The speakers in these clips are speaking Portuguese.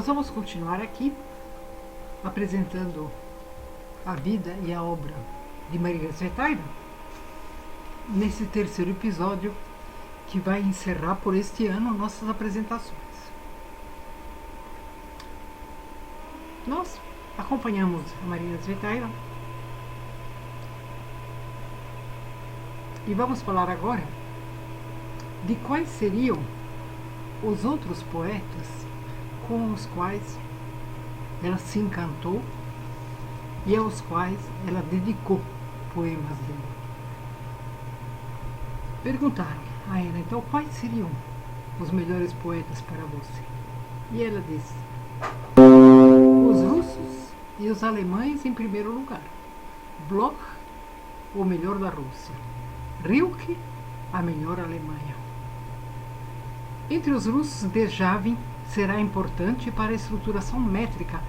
Nós vamos continuar aqui apresentando a vida e a obra de Marina Tsvetaeva nesse terceiro episódio que vai encerrar por este ano nossas apresentações. Nós acompanhamos a Marina Tsvetaeva e vamos falar agora de quais seriam os outros poetas com os quais ela se encantou e aos quais ela dedicou poemas dele. Perguntaram a ela, então, quais seriam os melhores poetas para você? E ela disse, os russos e os alemães em primeiro lugar. Bloch, o melhor da Rússia. Rilke, a melhor Alemanha. Entre os russos, Derzhavin será importante para a estruturação métrica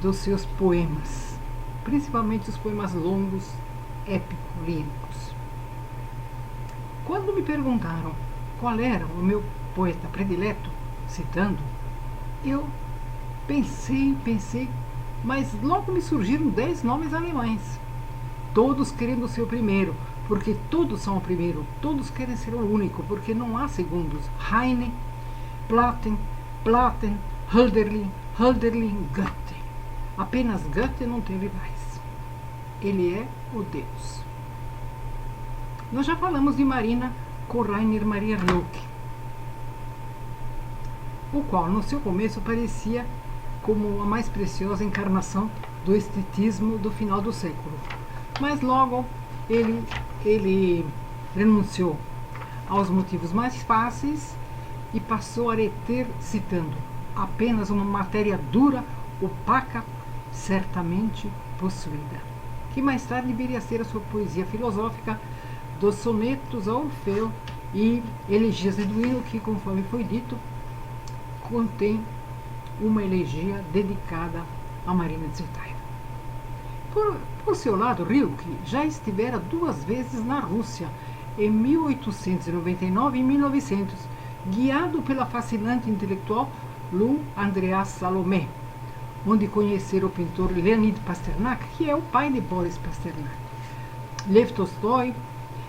dos seus poemas, principalmente os poemas longos, épico-líricos. Quando me perguntaram qual era o meu poeta predileto, citando, eu pensei, mas logo me surgiram 10 nomes alemães, todos querendo ser o primeiro, porque todos são o primeiro, todos querem ser o único, porque não há segundos. Heine, Platen, Hölderlin, Goethe. Apenas Goethe não tem rivais. Ele é o Deus. Nós já falamos de Marina com Rainer Maria Rilke, o qual no seu começo parecia como a mais preciosa encarnação do estetismo do final do século. Mas logo ele renunciou aos motivos mais fáceis e passou a reter, citando, apenas uma matéria dura, opaca, certamente possuída, que mais tarde viria a ser a sua poesia filosófica dos sonetos a Orfeu e elegias de Duino, que, conforme foi dito, contém uma elegia dedicada a Marina Tsvetaeva. Por seu lado, Rilke já estivera 2 vezes na Rússia, em 1899 e 1900, guiado pela fascinante intelectual Lou Andreas Salomé, onde conhecera o pintor Leonid Pasternak, que é o pai de Boris Pasternak, Lev Tolstói,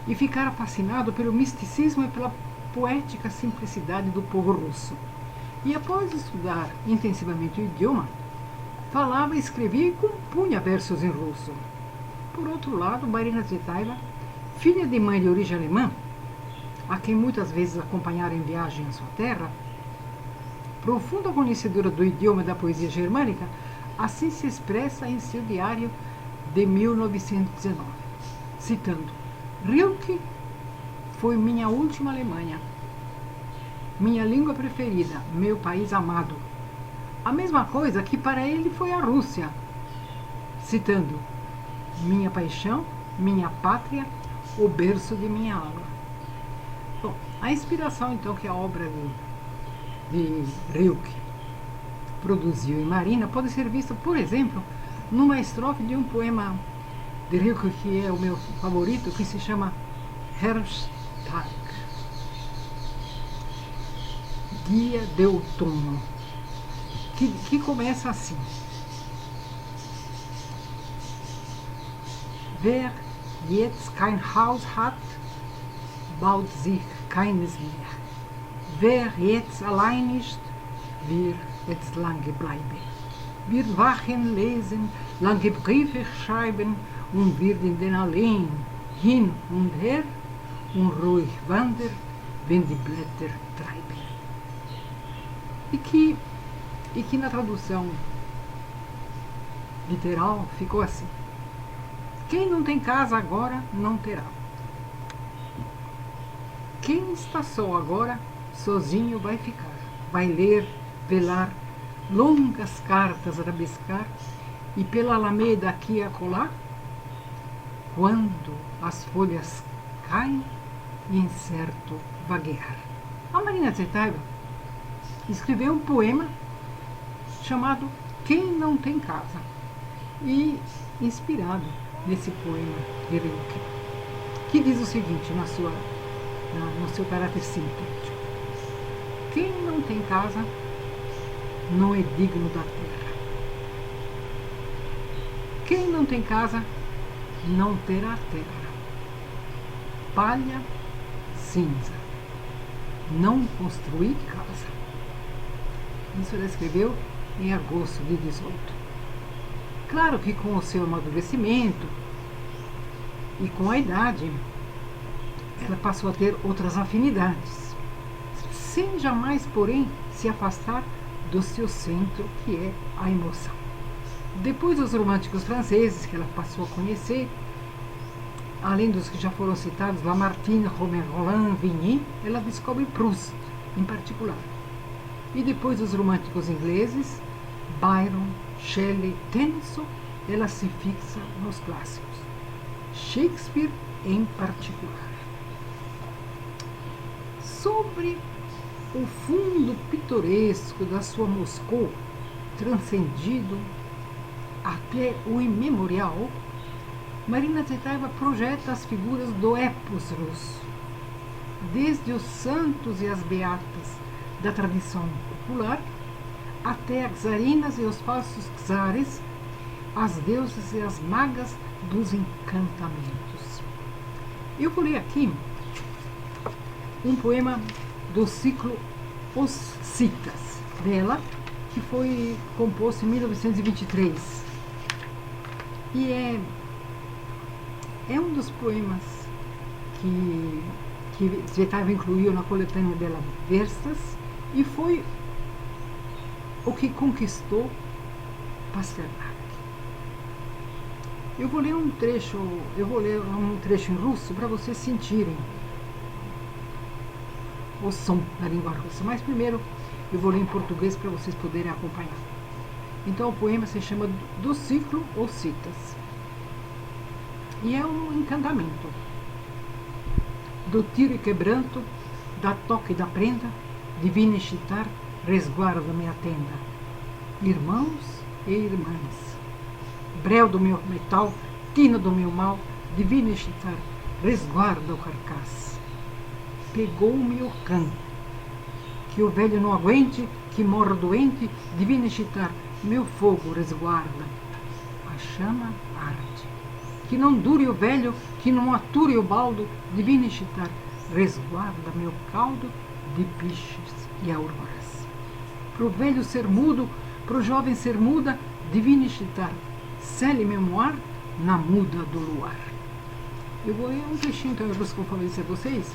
e ficara fascinado pelo misticismo e pela poética simplicidade do povo russo. E após estudar intensivamente o idioma, falava, escrevia e compunha versos em russo. Por outro lado, Marina Tsvetaeva, filha de mãe de origem alemã, a quem muitas vezes acompanhara em viagem à sua terra, profunda conhecedora do idioma e da poesia germânica, assim se expressa em seu diário de 1919, citando, Rilke foi minha última Alemanha, minha língua preferida, meu país amado. A mesma coisa que para ele foi a Rússia, citando, minha paixão, minha pátria, o berço de minha alma. Bom, a inspiração então que a obra de Rilke produziu em Marina pode ser vista, por exemplo, numa estrofe de um poema de Rilke que é o meu favorito, que se chama Herbsttag, Dia de Outono, que começa assim. Wer jetzt kein Haus hat, baut sich keines mehr. Wer jetzt allein ist, wird jetzt lange bleiben. Wird wachen, lesen, lange Briefe schreiben und wird in den Alleen hin und her und ruhig wandern, wenn die Blätter treiben. E que na tradução literal ficou assim. Quem não tem casa agora, não terá. Quem está só agora, sozinho vai ficar. Vai ler, velar, longas cartas a rabiscar, e pela alameda aqui e acolá, quando as folhas caem, incerto vaguear. A Marina Tsvetaeva escreveu um poema chamado Quem Não Tem Casa, e inspirado nesse poema de Rilke, que diz o seguinte no seu caráter sintético. Quem não tem casa não é digno da terra. Quem não tem casa, não terá terra. Palha, cinza. Não construir casa. Isso ela escreveu em agosto de 18. Claro que com o seu amadurecimento e com a idade, ela passou a ter outras afinidades, sem jamais, porém, se afastar do seu centro, que é a emoção. Depois dos românticos franceses, que ela passou a conhecer, além dos que já foram citados, Lamartine, Roland, Vigny, ela descobre Proust, em particular. E depois dos românticos ingleses, Byron, Shelley, Tennyson, ela se fixa nos clássicos. Shakespeare, em particular. Sobre o fundo pitoresco da sua Moscou, transcendido até o imemorial, Marina Tsvetaeva projeta as figuras do epos russo, desde os santos e as beatas da tradição popular, até as czarinas e os falsos czares, as deusas e as magas dos encantamentos. Eu vou ler aqui um poema do ciclo Os Citas, dela, que foi composto em 1923. E é um dos poemas que Tsvetaeva incluiu na coletânea dela Verstas, e foi o que conquistou Pasternak. Eu vou ler um trecho em russo para vocês sentirem o som da língua russa. Mas primeiro eu vou ler em português para vocês poderem acompanhar. Então o poema se chama Do Ciclo Os Citas. E é um encantamento. Do tiro e quebranto, da toca e da prenda, divina Ishtar, resguarda-me a tenda. Irmãos e irmãs, breu do meu metal, tina do meu mal, divina Ishtar, resguarda o carcaça. Pegou-me o cão, que o velho não aguente, que morra doente, divina Ishtar, meu fogo resguarda. A chama arde. Que não dure o velho, que não ature o baldo, divina Ishtar, resguarda meu caldo de piches e auroras. Pro velho ser mudo, pro jovem ser muda, divina Ishtar, cele meu moar na muda do luar. Eu vou ler um trechinho então em russo, conforme eu disse a vocês.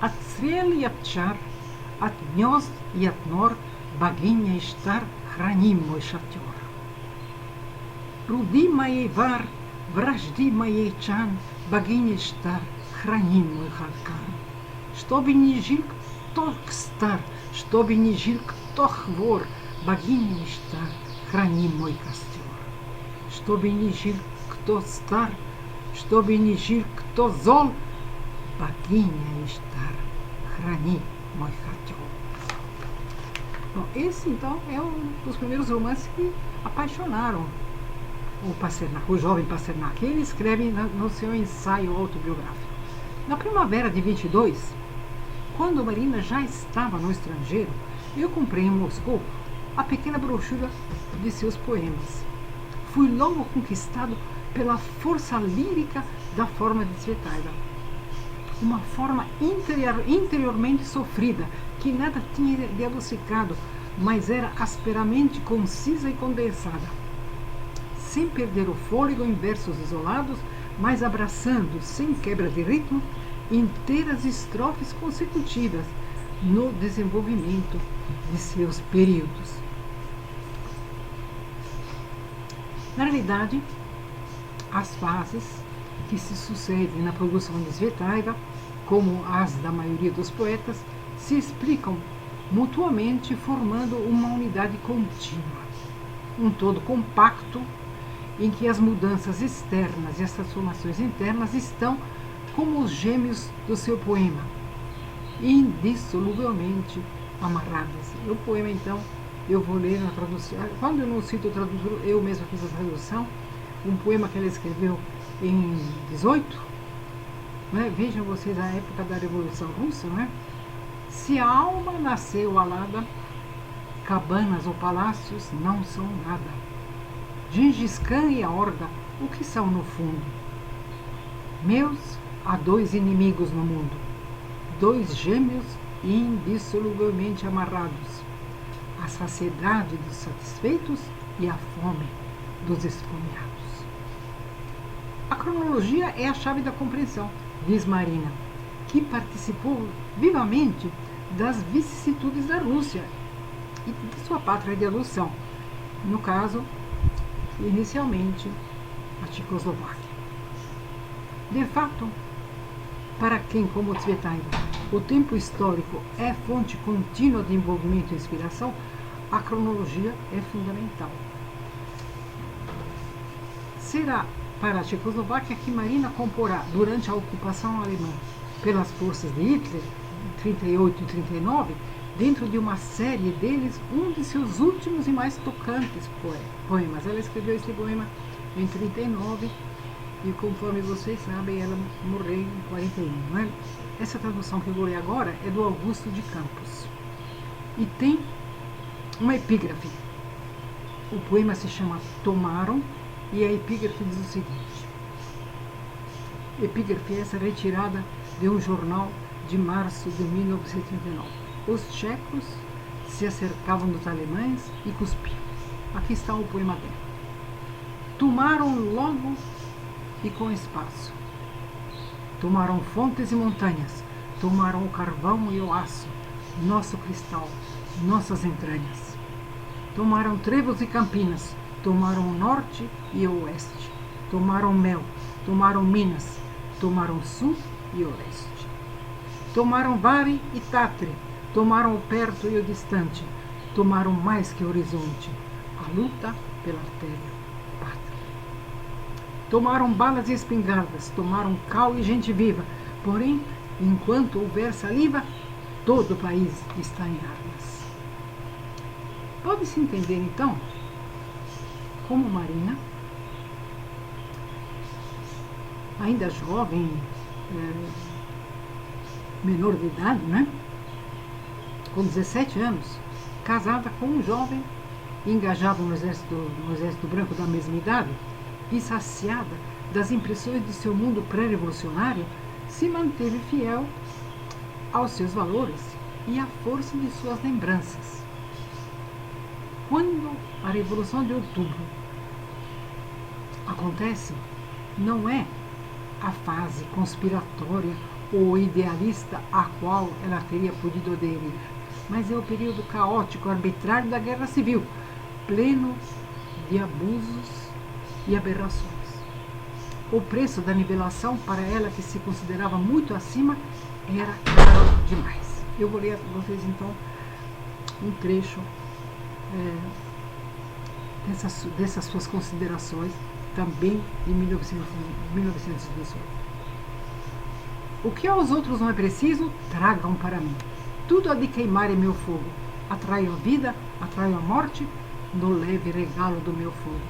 От стрел и от чар, от гнезд и от нор, богиня Иштар, храним мой шатер. Руди моей вар, вражди моей чан, богиня Иштар, храним мой харкан. Чтобы не жил кто стар, чтобы не жил кто хвор, богиня Иштар, храним мой костер. Чтобы не жил кто стар, чтобы не жил кто зол, bogиня Ishtar, hrani moj харчо. Bom, esse então é um dos primeiros romances que apaixonaram o Pasternak, o jovem Pasternak. Ele escreve no seu ensaio autobiográfico. Na primavera de 22, quando Marina já estava no estrangeiro, eu comprei em Moscou a pequena brochura de seus poemas. Fui logo conquistado pela força lírica da forma de Tsvetaeva. Uma forma interiormente sofrida, que nada tinha de adocicado, mas era asperamente concisa e condensada, sem perder o fôlego em versos isolados, mas abraçando, sem quebra de ritmo, inteiras estrofes consecutivas no desenvolvimento de seus períodos. Na realidade, as fases que se sucedem na produção de Tsvetaeva, como as da maioria dos poetas, se explicam mutuamente, formando uma unidade contínua, um todo compacto, em que as mudanças externas e as transformações internas estão como os gêmeos do seu poema, indissoluvelmente amarradas. O poema, então, eu vou ler na tradução. Quando eu não cito o tradutor, eu mesma fiz a tradução. Um poema que ela escreveu em 18, né? Vejam vocês a época da Revolução Russa, né? Se a alma nasceu alada, cabanas ou palácios não são nada. Gengis Khan e a Horda, o que são no fundo? Meus, há 2 inimigos no mundo, 2 gêmeos indissoluvelmente amarrados, a saciedade dos satisfeitos e a fome dos esfomeados. A cronologia é a chave da compreensão, diz Marina, que participou vivamente das vicissitudes da Rússia e de sua pátria de adoção, no caso, inicialmente, a Tchecoslováquia. De fato, para quem, como Tsvetaeva, o tempo histórico é fonte contínua de envolvimento e inspiração, a cronologia é fundamental. Será para a Tchecoslováquia que Marina comporá, durante a ocupação alemã pelas forças de Hitler, em 38 e 39, dentro de uma série deles, um de seus últimos e mais tocantes poemas. Ela escreveu esse poema em 39 e, conforme vocês sabem, ela morreu em 41. Não é? Essa tradução que eu vou ler agora é do Augusto de Campos. E tem uma epígrafe. O poema se chama Tomaram e a epígrafe diz o seguinte. Epígrafe essa retirada de um jornal de março de 1939. Os tchecos se acercavam dos alemães e cuspiam. Aqui está o poema dela. Tomaram logo e com espaço. Tomaram fontes e montanhas. Tomaram o carvão e o aço, nosso cristal, nossas entranhas. Tomaram trevos e campinas. Tomaram o norte e o oeste. Tomaram mel. Tomaram Minas. Tomaram o sul e o leste. Tomaram Vare e Tatre. Tomaram o perto e o distante. Tomaram mais que o horizonte. A luta pela terra pátria. Tomaram balas e espingardas. Tomaram cal e gente viva. Porém, enquanto houver saliva, todo o país está em armas. Pode-se entender, então, como Marina, ainda jovem, menor de idade, né? Com 17 anos, casada com um jovem engajado no exército branco da mesma idade e saciada das impressões de seu mundo pré-revolucionário, se manteve fiel aos seus valores e à força de suas lembranças. Quando a Revolução de Outubro acontece, não é a fase conspiratória ou idealista a qual ela teria podido aderir, mas é o período caótico, arbitrário da Guerra Civil, pleno de abusos e aberrações. O preço da nivelação, para ela que se considerava muito acima, era caro demais. Eu vou ler a vocês então um trecho dessas suas considerações, também em 1918. O que aos outros não é preciso, tragam para mim. Tudo há de queimar em meu fogo. Atraio a vida, atraio a morte, no leve regalo do meu fogo.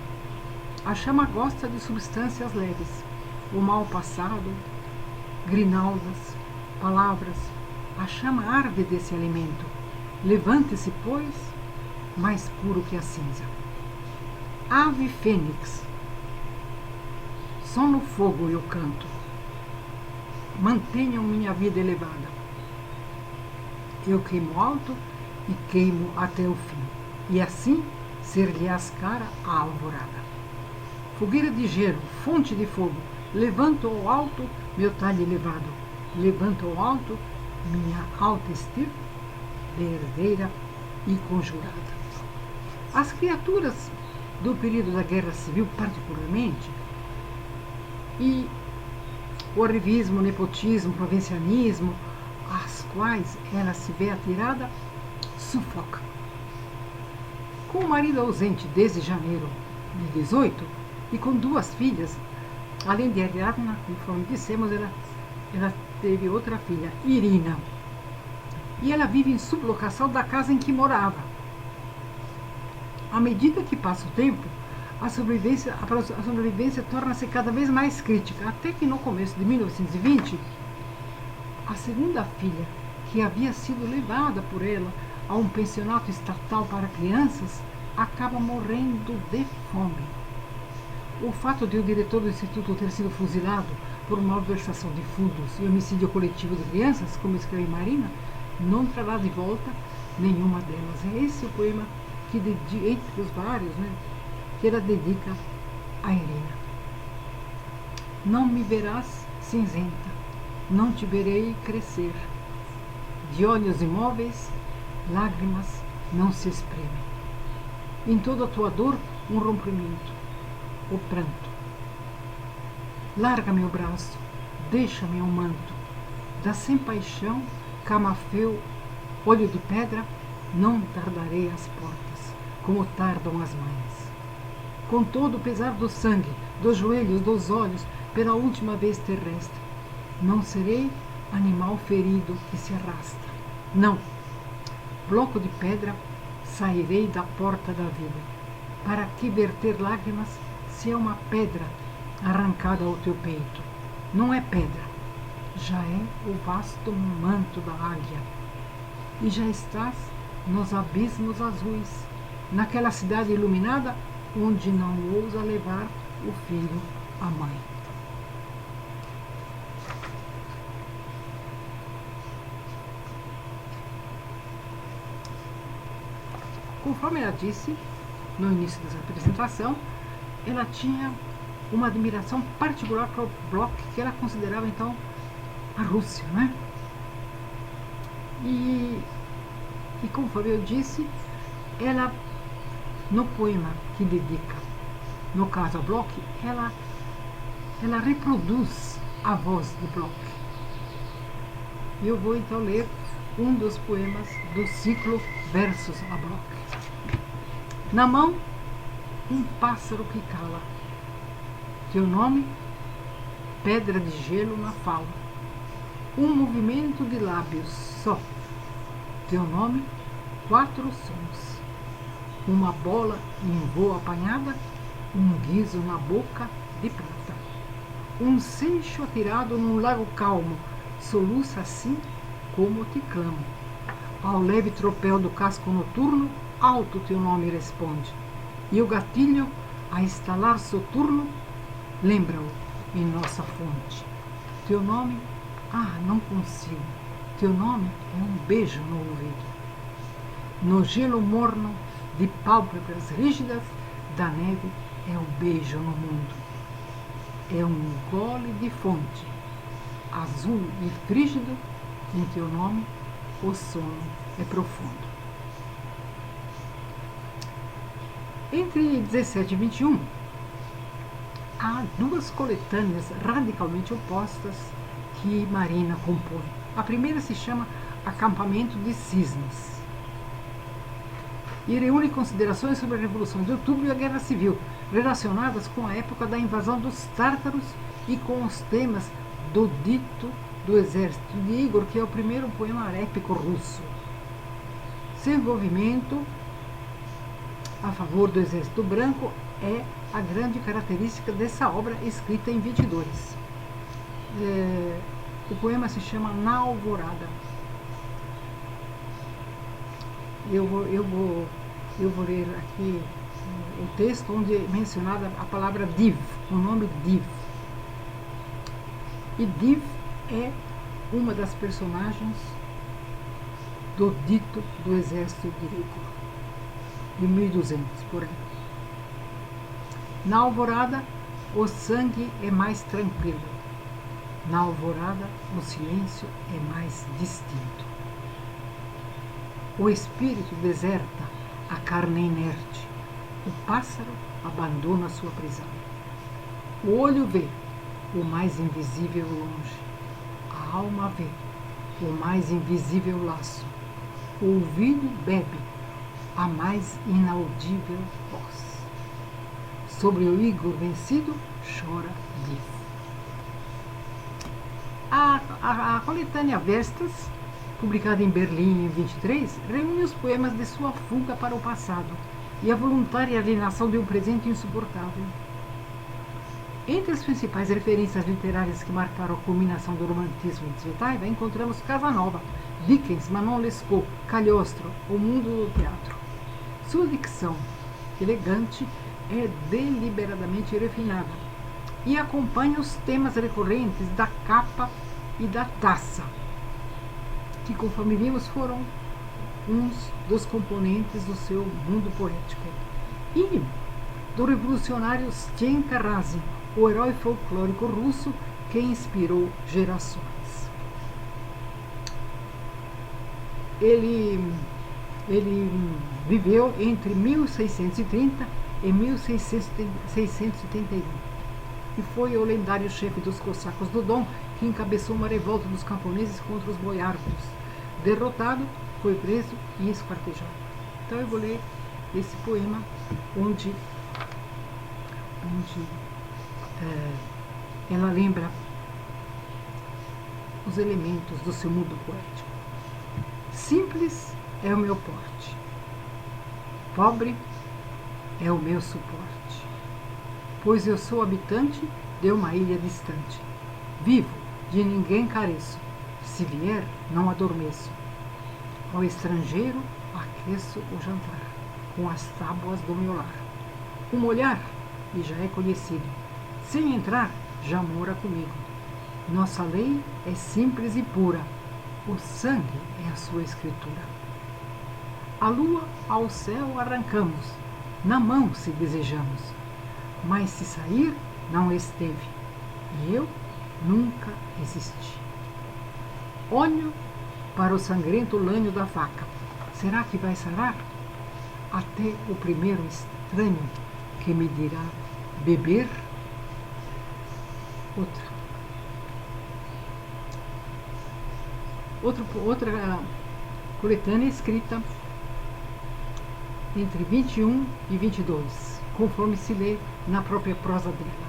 A chama gosta de substâncias leves. O mal passado, grinaldas, palavras. A chama arde desse alimento. Levante-se, pois, mais puro que a cinza. Ave fênix, só no fogo eu canto. Mantenham minha vida elevada. Eu queimo alto e queimo até o fim. E assim ser-lhe-ás cara a alvorada. Fogueira de gelo, fonte de fogo, levanto ao alto meu talhe elevado. Levanto ao alto minha alta estirpe, herdeira e conjurada. As criaturas do período da Guerra Civil, particularmente, e o arrivismo, o nepotismo, o provincianismo, às quais ela se vê atirada, sufoca. Com o marido ausente desde janeiro de 18 e com 2 filhas, além de Ariadna, conforme dissemos, ela teve outra filha, Irina. E ela vive em sublocação da casa em que morava. À medida que passa o tempo, a sobrevivência torna-se cada vez mais crítica, até que no começo de 1920, a segunda filha, que havia sido levada por ela a um pensionato estatal para crianças, acaba morrendo de fome. O fato de o diretor do instituto ter sido fuzilado por malversação de fundos e homicídio coletivo de crianças, como escreve Marina, não trará de volta nenhuma delas. É esse o poema que, entre os vários, que ela dedica a Irina. Não me verás cinzenta, não te verei crescer. De olhos imóveis, lágrimas não se espremem. Em toda a tua dor, um rompimento, o pranto. Larga-me o braço, deixa-me o manto. Da sem paixão, camafeu, olho de pedra, não tardarei às portas, como tardam as mães. Com todo o pesar do sangue, dos joelhos, dos olhos, pela última vez terrestre, não serei animal ferido que se arrasta. Não, bloco de pedra, sairei da porta da vida. Para que verter lágrimas se é uma pedra arrancada ao teu peito? Não é pedra, já é o vasto manto da águia. E já estás nos abismos azuis, naquela cidade iluminada onde não ousa levar o filho à mãe. Conforme ela disse no início dessa apresentação, ela tinha uma admiração particular para o bloco que ela considerava então a Rússia, né? E conforme eu disse, ela no poema que dedica, no caso a Bloch, ela reproduz a voz de Bloch. E eu vou então ler um dos poemas do ciclo Versos a Bloch. Na mão, um pássaro que cala. Teu nome, pedra de gelo na fala. Um movimento de lábios só. Teu nome, 4 sons. Uma bola em voo apanhada, um guizo na boca de prata. Um seixo atirado num lago calmo, soluça assim como te clamo. Ao leve tropel do casco noturno, alto teu nome responde. E o gatilho, a estalar soturno, lembra-o em nossa fonte. Teu nome, não consigo. Teu nome é um beijo no ouvido. No gelo morno de pálpebras rígidas, da neve é o beijo no mundo. É um gole de fonte, azul e frígido, em teu nome o sono é profundo. Entre 17 e 21, há 2 coletâneas radicalmente opostas que Marina compõe. A primeira se chama Acampamento de Cisnes e reúne considerações sobre a Revolução de Outubro e a Guerra Civil, relacionadas com a época da invasão dos tártaros e com os temas do dito do exército de Igor, que é o primeiro poema épico russo. Seu envolvimento a favor do exército branco é a grande característica dessa obra escrita em 22. O poema se chama Na Alvorada. Eu vou ler aqui o texto onde é mencionada a palavra Div, o nome Div. E Div é uma das personagens do dito do exército grego, de 1200 por aí. Na alvorada, o sangue é mais tranquilo. Na alvorada, o silêncio é mais distinto. O espírito deserta a carne inerte. O pássaro abandona sua prisão. O olho vê o mais invisível longe. A alma vê o mais invisível laço. O ouvido bebe a mais inaudível voz. Sobre o Igor vencido, chora Div. A coletânea Vestas, publicada em Berlim em 23, reúne os poemas de sua fuga para o passado e a voluntária alienação de um presente insuportável. Entre as principais referências literárias que marcaram a culminação do romantismo de Tsvetaeva, encontramos Casanova, Dickens, Manon Lescaut, Cagliostro, O Mundo do Teatro. Sua dicção elegante é deliberadamente refinada e acompanha os temas recorrentes da capa e da taça, que, conforme vimos, foram uns dos componentes do seu mundo poético. E do revolucionário Stenka Razin, o herói folclórico russo que inspirou gerações. Ele viveu entre 1630 e 1671 e foi o lendário chefe dos cossacos do Don que encabeçou uma revolta dos camponeses contra os boiardos. Derrotado, foi preso e esquartejado. Então eu vou ler esse poema onde ela lembra os elementos do seu mundo poético. Simples é o meu porte, pobre é o meu suporte, pois eu sou habitante de uma ilha distante. Vivo, de ninguém careço, se vier não adormeço. Ao estrangeiro aqueço o jantar, com as tábuas do meu lar. Um olhar, e já é conhecido, sem entrar, já mora comigo. Nossa lei é simples e pura, o sangue é a sua escritura. A lua ao céu arrancamos, na mão se desejamos, mas se sair, não esteve, e eu nunca existi. Olho para o sangrento lânio da faca, será que vai sarar? Até o primeiro estranho que me dirá beber. Outra coletânea escrita entre 21 e 22, conforme se lê na própria prosa dela.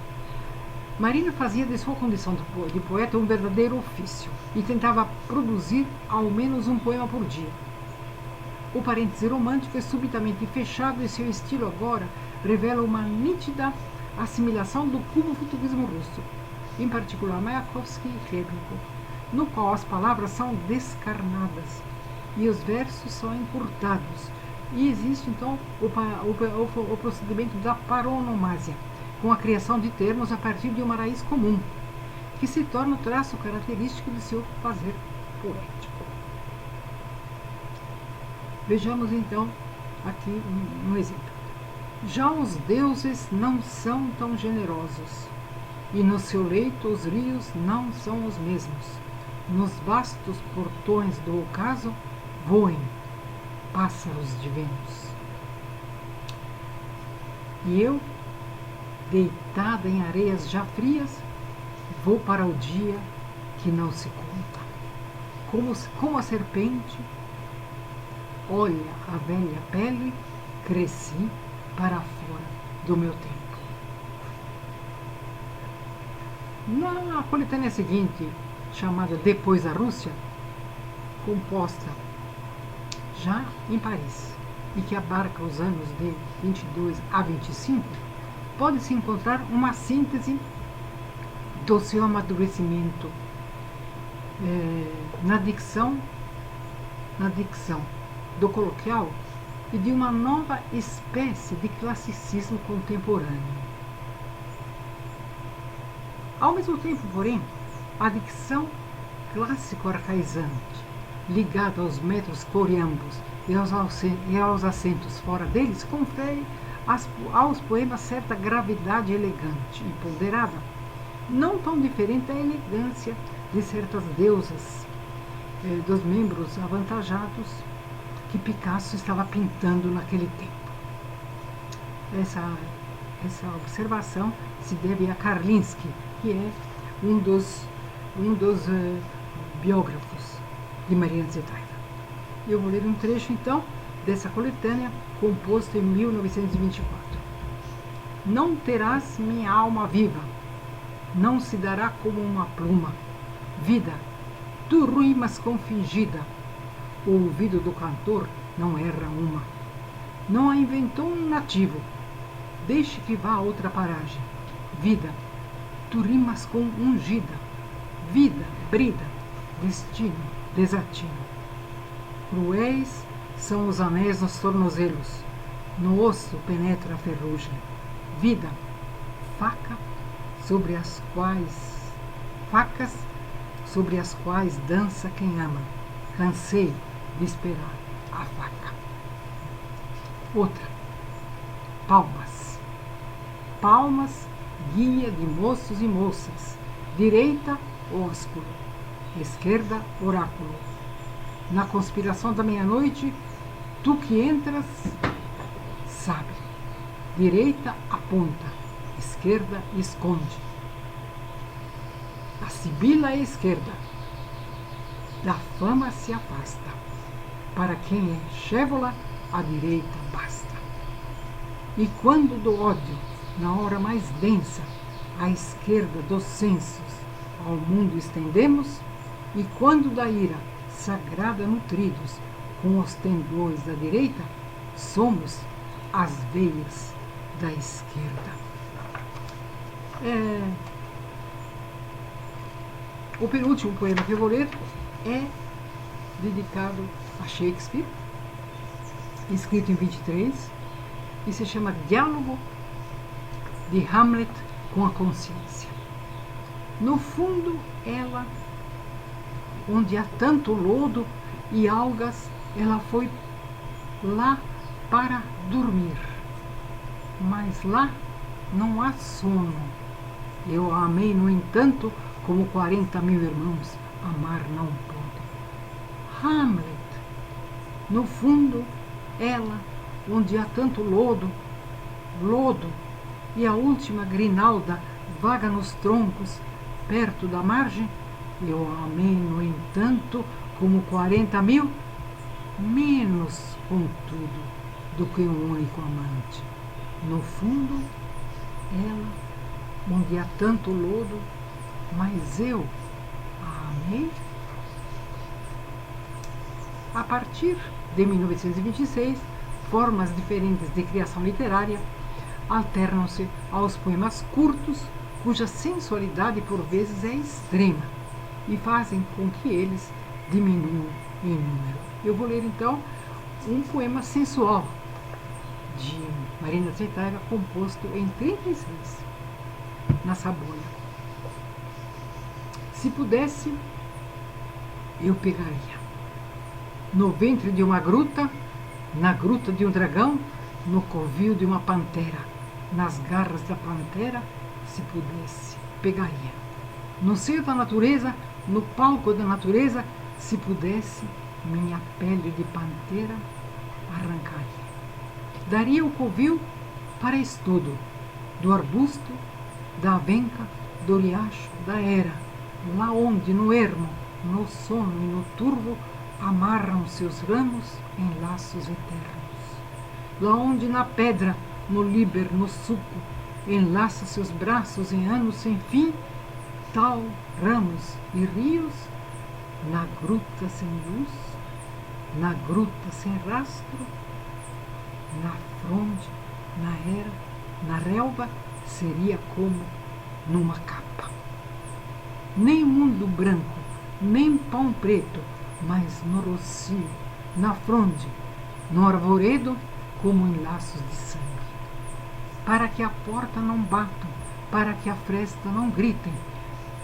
Marina fazia de sua condição de poeta um verdadeiro ofício e tentava produzir ao menos um poema por dia. O parêntese romântico é subitamente fechado e seu estilo agora revela uma nítida assimilação do cubo-futurismo russo, em particular Mayakovsky e Khmelnikov, no qual as palavras são descarnadas e os versos são encurtados. E existe, então, o procedimento da paronomásia, com a criação de termos a partir de uma raiz comum, que se torna o traço característico de seu fazer poético. Vejamos, então, aqui um exemplo. Já os deuses não são tão generosos, e no seu leito os rios não são os mesmos. Nos vastos portões do ocaso voem pássaros de Vênus. E eu, deitada em areias já frias, vou para o dia que não se conta. Como a serpente, olha a velha pele, cresci para fora do meu tempo. Na coletânea seguinte, chamada Depois da Rússia, composta já em Paris e que abarca os anos de 22 a 25, pode-se encontrar uma síntese do seu amadurecimento na dicção do coloquial e de uma nova espécie de classicismo contemporâneo. Ao mesmo tempo, porém, a dicção clássico-arcaizante, ligada aos metros coreambos e aos acentos fora deles, confere aos poemas certa gravidade elegante e ponderada, não tão diferente da elegância de certas deusas dos membros avantajados que Picasso estava pintando naquele tempo. Essa observação se deve a Karlinski, que é um dos biógrafos de Marina Tsvetaeva. Eu vou ler um trecho, então, dessa coletânea, composta em 1924. Não terás minha alma viva, não se dará como uma pluma. Vida, tu rimas com fingida, o ouvido do cantor não erra uma. Não a inventou um nativo, deixe que vá a outra paragem. Vida, tu rimas com ungida. Vida, brida, destino, desatino. Cruéis são os anéis nos tornozelos, no osso penetra a ferrugem. Vida, facas sobre as quais dança quem ama. Cansei de esperar a faca. Outra. Palmas. Palmas, guia de moços e moças. Direita, ósculo. Esquerda, oráculo. Na conspiração da meia-noite, tu que entras, sabe. Direita, aponta. Esquerda, esconde. A sibila à esquerda. Da fama se afasta. Para quem é Shévola, a direita basta. E quando do ódio, na hora mais densa, à esquerda dos censos, ao mundo estendemos, e quando da ira, sagrada nutridos, com os tendões da direita, somos as veias da esquerda. O penúltimo poema que eu vou ler é dedicado a Shakespeare, escrito em 23, e se chama Diálogo de Hamlet com a Consciência. No fundo, ela, onde há tanto lodo e algas, ela foi lá para dormir. Mas lá não há sono. Eu a amei, no entanto, como 40.000 irmãos amar não podem. Hamlet, no fundo, ela, onde há tanto lodo, e a última grinalda vaga nos troncos, perto da margem, eu a amei, no entanto, como 40.000, menos, contudo, do que um único amante. No fundo, ela, onde há tanto lodo, mas eu a amei. A partir de 1926, formas diferentes de criação literária alternam-se aos poemas curtos, cuja sensualidade por vezes é extrema, e fazem com que eles diminuam em número. Eu vou ler então um poema sensual de Marina Tsvetaeva, composto em 36, na Saboia. Se pudesse, eu pegaria no ventre de uma gruta, na gruta de um dragão, no covil de uma pantera, nas garras da pantera, se pudesse, pegaria. No seio da natureza, no palco da natureza, se pudesse, minha pele de pantera arrancaria. Daria o covil para estudo, do arbusto, da avenca, do riacho, da era, lá onde, no ermo, no sono e no turvo, amarram seus ramos em laços eternos. Lá onde, na pedra, no líber, no suco, enlaça seus braços em anos sem fim, tal ramos e rios, na gruta sem luz, na gruta sem rastro, na fronde, na era, na relva, seria como numa capa. Nem mundo branco, nem pão preto, mas no rocio, na fronde, no arvoredo, como em laços de sangue. Para que a porta não batam, para que a fresta não gritem,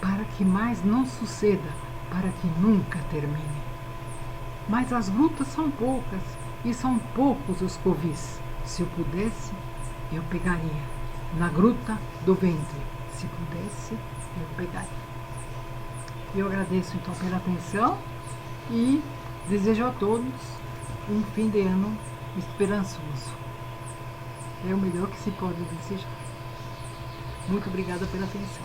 para que mais não suceda, para que nunca termine. Mas as grutas são poucas, e são poucos os covis. Se eu pudesse, eu pegaria. Na gruta do ventre, se pudesse, eu pegaria. Eu agradeço então pela atenção e desejo a todos um fim de ano esperançoso. É o melhor que se pode desejar. Muito obrigada pela atenção.